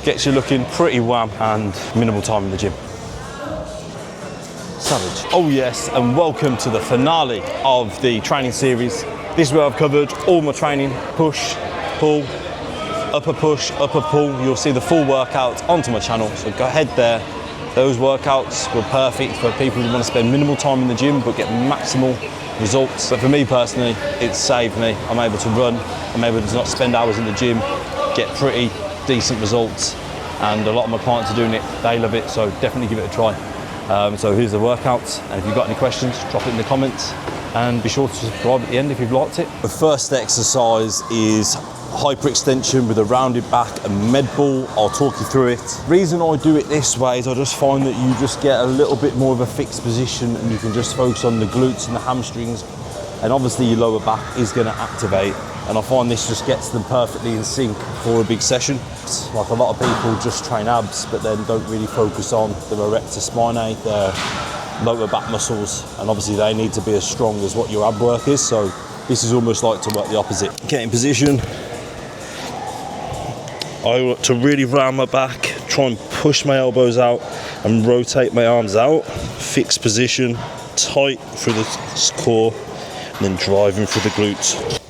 gets you looking pretty wham and minimal time in the gym. Savage. Oh yes, and welcome to the finale of the training series. This is where I've covered all my training: push, pull, upper push, upper pull. You'll see the full workout onto my channel, so go ahead there. Those workouts were perfect for people who want to spend minimal time in the gym but get maximal results. But for me personally, it's saved me. I'm able to run, I'm able to not spend hours in the gym, get pretty decent results, and a lot of my clients are doing it, they love it, so definitely give it a try. So here's the workouts, and if you've got any questions, drop it in the comments, and be sure to subscribe at the end if you've liked it. The first exercise is hyperextension with a rounded back and med ball. I'll talk you through it. Reason I do it this way is I just find that you just get a little bit more of a fixed position, and you can just focus on the glutes and the hamstrings, and obviously your lower back is going to activate, and I find this just gets them perfectly in sync for a big session. Like a lot of people just train abs but then don't really focus on the erector spinae, their lower back muscles, and obviously they need to be as strong as what your ab work is, so this is almost like to work the opposite. Get in position. I want to really round my back, try and push my elbows out and rotate my arms out. Fixed position, tight through the core, and then driving through the glutes.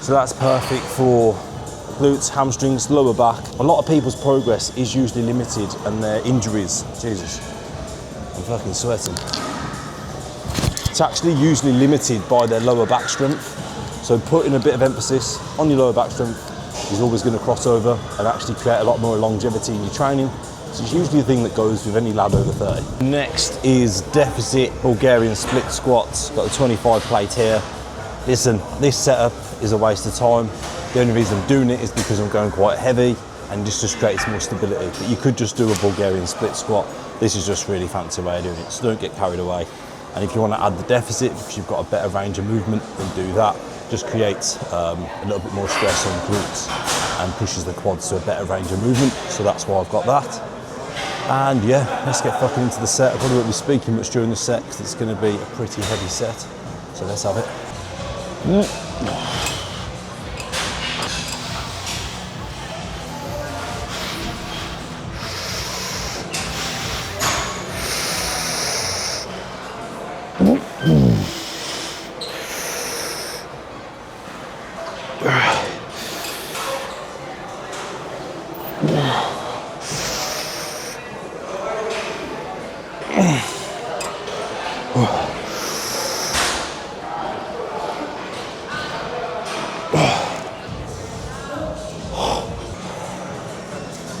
So that's perfect for glutes, hamstrings, lower back. A lot of people's progress is usually limited, and their injuries, Jesus, I'm fucking sweating. It's actually usually limited by their lower back strength. So putting a bit of emphasis on your lower back strength is always going to cross over and actually create a lot more longevity in your training. So it's usually the thing that goes with any lad over 30. Next is deficit Bulgarian split squats. Got a 25 plate here. Listen, this setup is a waste of time. The only reason I'm doing it is because I'm going quite heavy, and this just creates more stability. But you could just do a Bulgarian split squat. This is just a really fancy way of doing it, so don't get carried away. And if you want to add the deficit, if you've got a better range of movement, then do that. Just creates a little bit more stress on glutes and pushes the quads to a better range of movement. So that's why I've got that. And yeah, let's get fucking into the set. I probably won't be speaking much during the set because it's going to be a pretty heavy set. So let's have it.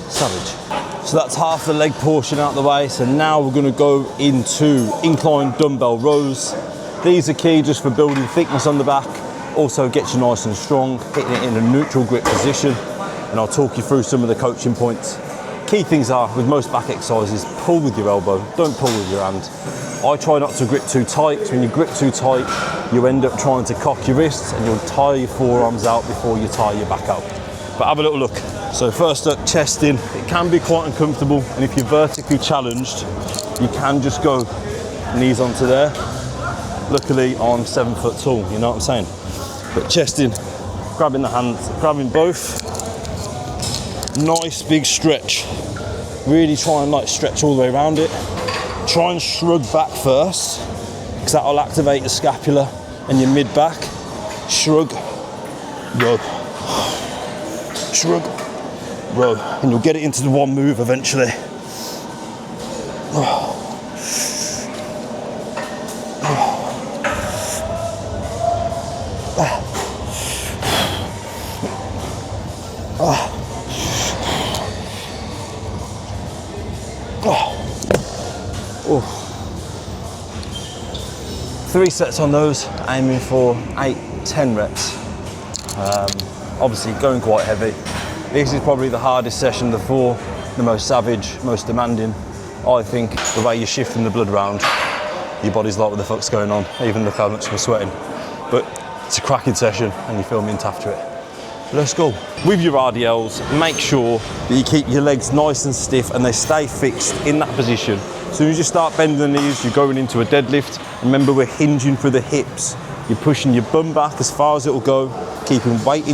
Savage. So that's half the leg portion out of the way. So now we're going to go into incline dumbbell rows. These are key just for building thickness on the back. Also gets you nice and strong, hitting it in a neutral grip position. And I'll talk you through some of the coaching points. Key things are, with most back exercises, pull with your elbow, don't pull with your hand. I try not to grip too tight, because when you grip too tight, you end up trying to cock your wrists and you'll tire your forearms out before you tire your back out. But have a little look. So first up, chest in. It can be quite uncomfortable, and if you're vertically challenged, you can just go knees onto there. Luckily, I'm 7 foot tall, you know what I'm saying? But chest in, grabbing the hands, grabbing both. Nice big stretch. Really try and like stretch all the way around it. Try and shrug back first, because that'll activate your scapula and your mid back. Shrug, row. Shrug, row. And you'll get it into the one move eventually. Oh. 3 sets on those, aiming for 8-10 reps. Obviously going quite heavy. This is probably the hardest session of the 4, the most savage, most demanding. I think the way you're shifting the blood around, your body's like, what the fuck's going on? Even look how much we're sweating. But it's a cracking session and you feel mint after it. Let's go. With your RDLs, make sure that you keep your legs nice and stiff and they stay fixed in that position. As soon as you start bending the knees, you're going into a deadlift. Remember, we're hinging through the hips You're pushing your bum back as far as it will go, keeping weight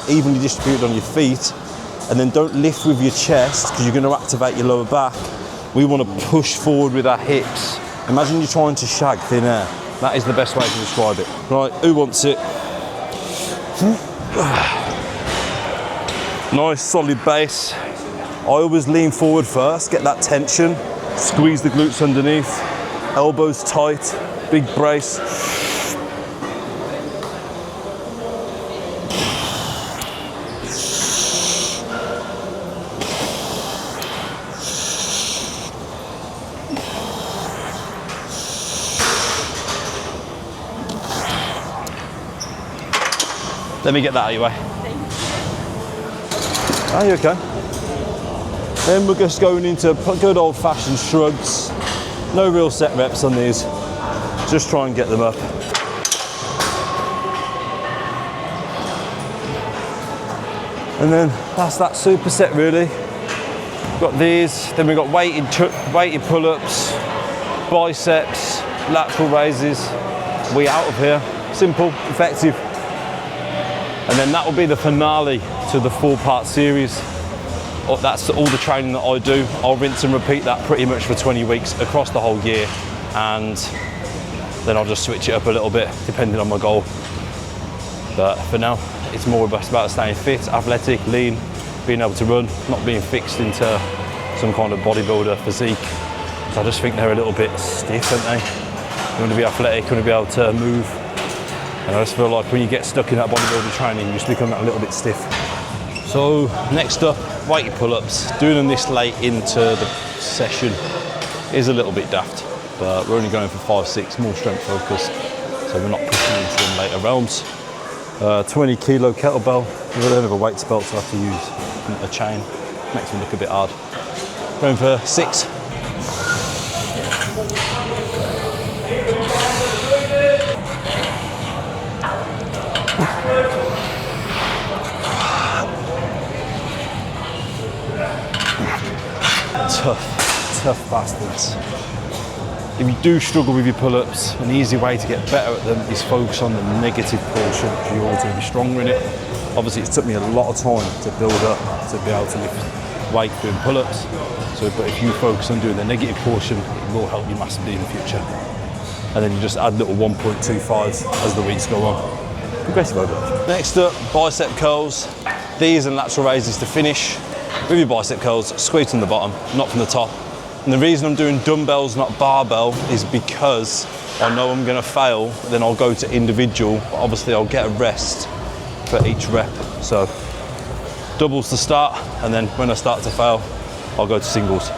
evenly distributed on your feet, and then don't lift with your chest because you're going to activate your lower back. We want to push forward with our hips. Imagine you're trying to shag thin air. That is the best way to describe it. Right, who wants it? Nice solid base. I always lean forward first, get that tension, squeeze the glutes underneath, elbows tight, big brace. Let me get that out of your way. Are you okay? Then we're just going into good old-fashioned shrugs. No real set reps on these. Just try and get them up. And then that's that superset really. Got these, then we've got weighted pull-ups, biceps, lateral raises. We out of here. Simple, effective. And then that will be the finale to the 4-part series. That's all the training that I do. I'll rinse and repeat that pretty much for 20 weeks across the whole year. And then I'll just switch it up a little bit depending on my goal. But for now, it's more about staying fit, athletic, lean, being able to run, not being fixed into some kind of bodybuilder physique. So I just think they're a little bit stiff, aren't they? You want to be athletic, you want to be able to move. And I just feel like when you get stuck in that bodybuilding training, you just become a little bit stiff. So next up, weighted pull-ups. Doing them this late into the session is a little bit daft, but we're only going for 5-6, more strength focused, so we're not pushing into them later realms. 20 kilo kettlebell. We don't have a weights belt, so I have to use a chain. Makes me look a bit hard. Going for 6. Tough bastards. If you do struggle with your pull-ups, an easy way to get better at them is focus on the negative portion, because you're always going to be stronger in it. Obviously, it's took me a lot of time to build up to be able to lift weight doing pull-ups. But if you focus on doing the negative portion, it will help you massively in the future. And then you just add little 1.25s as the weeks go on. Progressive overload. Next up, bicep curls. These and lateral raises to finish. With your bicep curls, squeeze from the bottom, not from the top. And the reason I'm doing dumbbells, not barbell, is because I know I'm gonna fail, then I'll go to individual, but obviously I'll get a rest for each rep. So doubles to start, and then when I start to fail, I'll go to singles.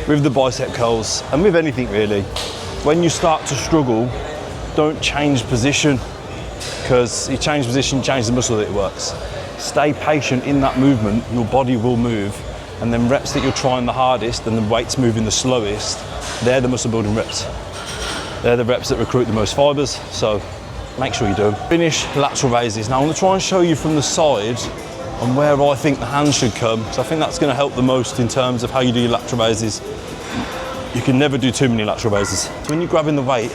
With the bicep curls, and with anything really, when you start to struggle, don't change position, because you change position, change the muscle that it works. Stay patient in that movement, your body will move, and then reps that you're trying the hardest and the weight's moving the slowest, they're the muscle building reps. They're the reps that recruit the most fibers, so make sure you do them. Finish lateral raises. Now I'm going to try and show you from the side on where I think the hands should come, so I think that's going to help the most in terms of how you do your lateral raises. You can never do too many lateral raises. So when you're grabbing the weight,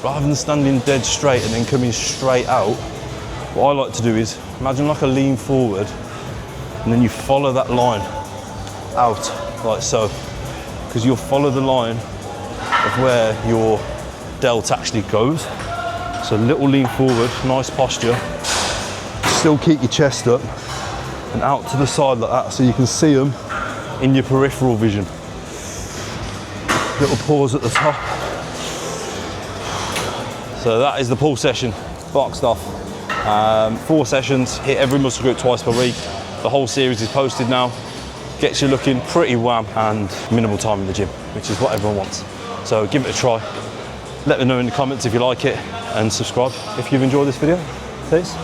rather than standing dead straight and then coming straight out, what I like to do is imagine like a lean forward, and then you follow that line out like so, because you'll follow the line of where your delt actually goes. So little lean forward, nice posture, still keep your chest up and out to the side like that, so you can see them in your peripheral vision. Little pause at the top. So that is the pull session, boxed off. 4 sessions, hit every muscle group twice per week. The whole series is posted now. Gets you looking pretty wham, and minimal time in the gym, which is what everyone wants. So give it a try. Let me know in the comments if you like it, and subscribe if you've enjoyed this video, please.